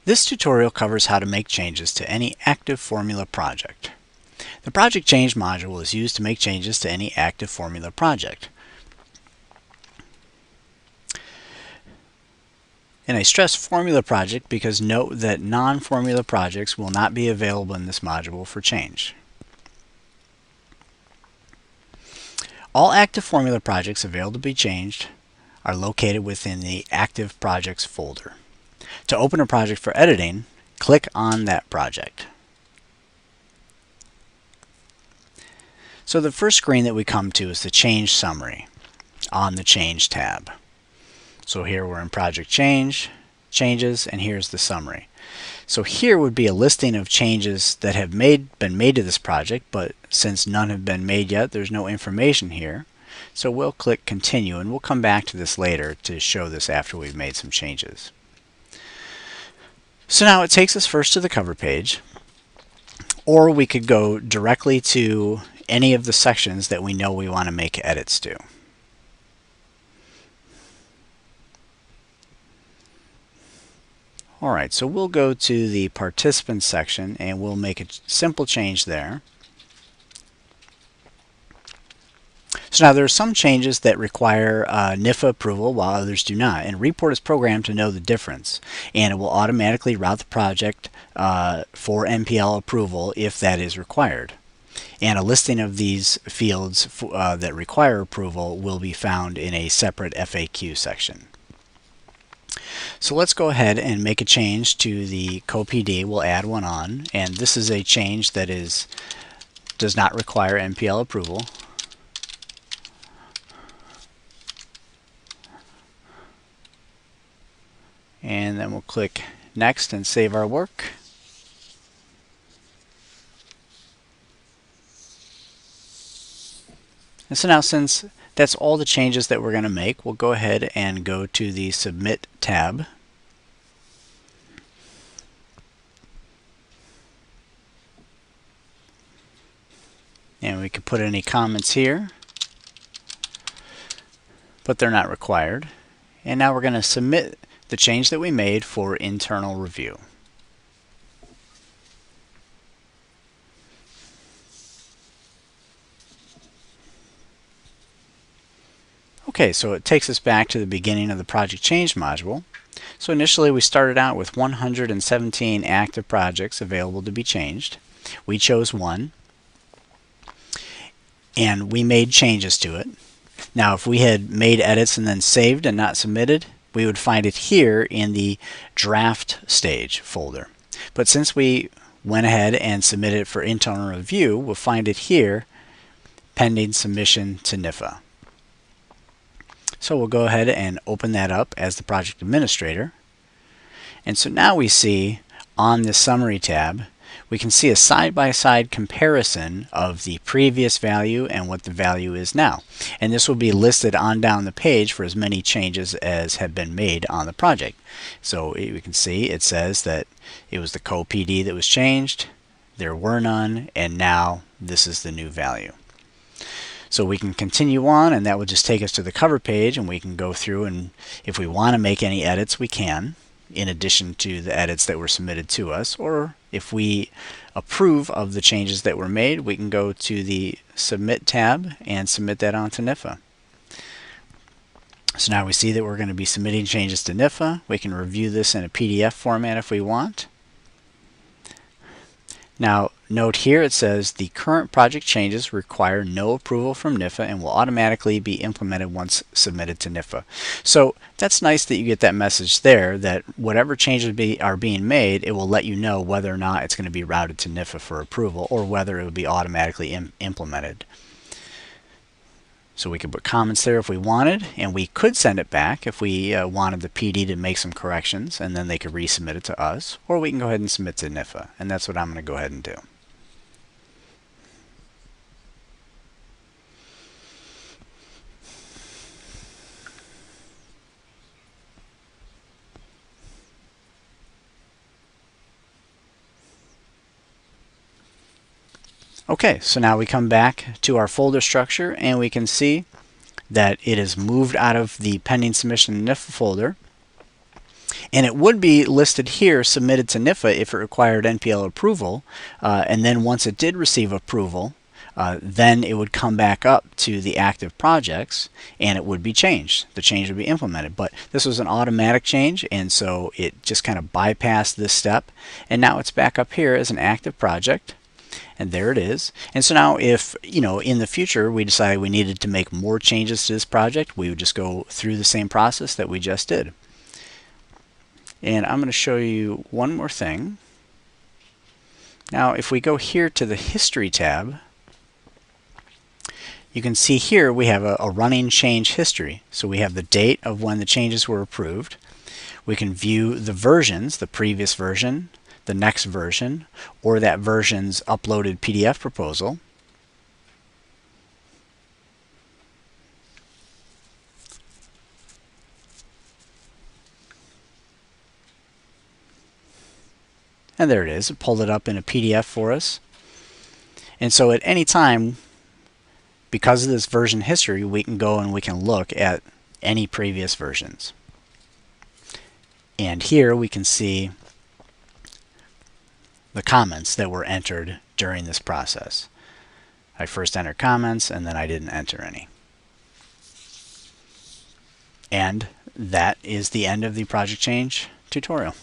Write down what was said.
This tutorial covers how to make changes to any active formula project. The Project Change module is used to make changes to any active formula project. And I stress formula project because note that non-formula projects will not be available in this module for change. All active formula projects available to be changed are located within the Active Projects folder. To open a project for editing, click on that project. So the first screen that we come to is the Change Summary on the Change tab. So here we're in Project Changes, and here's the summary. So here would be a listing of changes that have been made to this project, but since none have been made yet, there's no information here. So we'll click Continue, and we'll come back to this later to show this after we've made some changes. So now it takes us first to the cover page, or we could go directly to any of the sections that we know we want to make edits to. Alright, so we'll go to the Participants section and we'll make a simple change there. So now there are some changes that require NIFA approval while others do not, and REEport is programmed to know the difference, and it will automatically route the project for NPL approval if that is required. And a listing of these fields that require approval will be found in a separate FAQ section. So let's go ahead and make a change to the CoPD. We'll add one on, and this is a change that does not require NPL approval. And then we'll click Next and save our work. And so now, since that's all the changes that we're going to make, we'll go ahead and go to the Submit tab. And we can put any comments here, but they're not required. And now we're going to submit the change that we made for internal review. Okay, so it takes us back to the beginning of the Project Change module. So initially we started out with 117 active projects available to be changed. We chose one, and we made changes to it. Now if we had made edits and then saved and not submitted, we would find it here in the Draft Stage folder. But since we went ahead and submitted it for internal review, we'll find it here, pending submission to NIFA. So we'll go ahead and open that up as the project administrator. And so now we see on the Summary tab, we can see a side-by-side comparison of the previous value and what the value is now. And this will be listed on down the page for as many changes as have been made on the project. So we can see it says that it was the CoPD that was changed, there were none, and now this is the new value. So we can continue on, and that will just take us to the cover page, and we can go through, and if we want to make any edits, we can, in addition to the edits that were submitted to us. Or if we approve of the changes that were made, we can go to the Submit tab and submit that onto NIFA. So now we see that we're going to be submitting changes to NIFA. We can review this in a PDF format if we want. Now note here it says the current project changes require no approval from NIFA and will automatically be implemented once submitted to NIFA. So that's nice that you get that message there, that whatever changes are being made, it will let you know whether or not it's going to be routed to NIFA for approval or whether it will be automatically implemented. So we could put comments there if we wanted, and we could send it back if we wanted the PD to make some corrections, and then they could resubmit it to us, or we can go ahead and submit to NIFA, and that's what I'm going to go ahead and do. Okay, so now we come back to our folder structure, and we can see that it is moved out of the pending submission NIFA folder, And it would be listed here, submitted to NIFA, if it required NPL approval. And then once it did receive approval, then it would come back up to the active projects and it would be changed. The change would be implemented. But this was an automatic change, and so it just kind of bypassed this step. And now it's back up here as an active project. And there it is. And so now if, in the future we decided we needed to make more changes to this project, we would just go through the same process that we just did. And I'm going to show you one more thing. Now if we go here to the History tab, you can see here we have a running change history. So we have the date of when the changes were approved. We can view the versions, the previous version, the next version, or that version's uploaded PDF proposal. And there it is. It pulled it up in a PDF for us. And so at any time, because of this version history, we can go and we can look at any previous versions. And here we can see the comments that were entered during this process. I first entered comments and then I didn't enter any. And that is the end of the project change tutorial.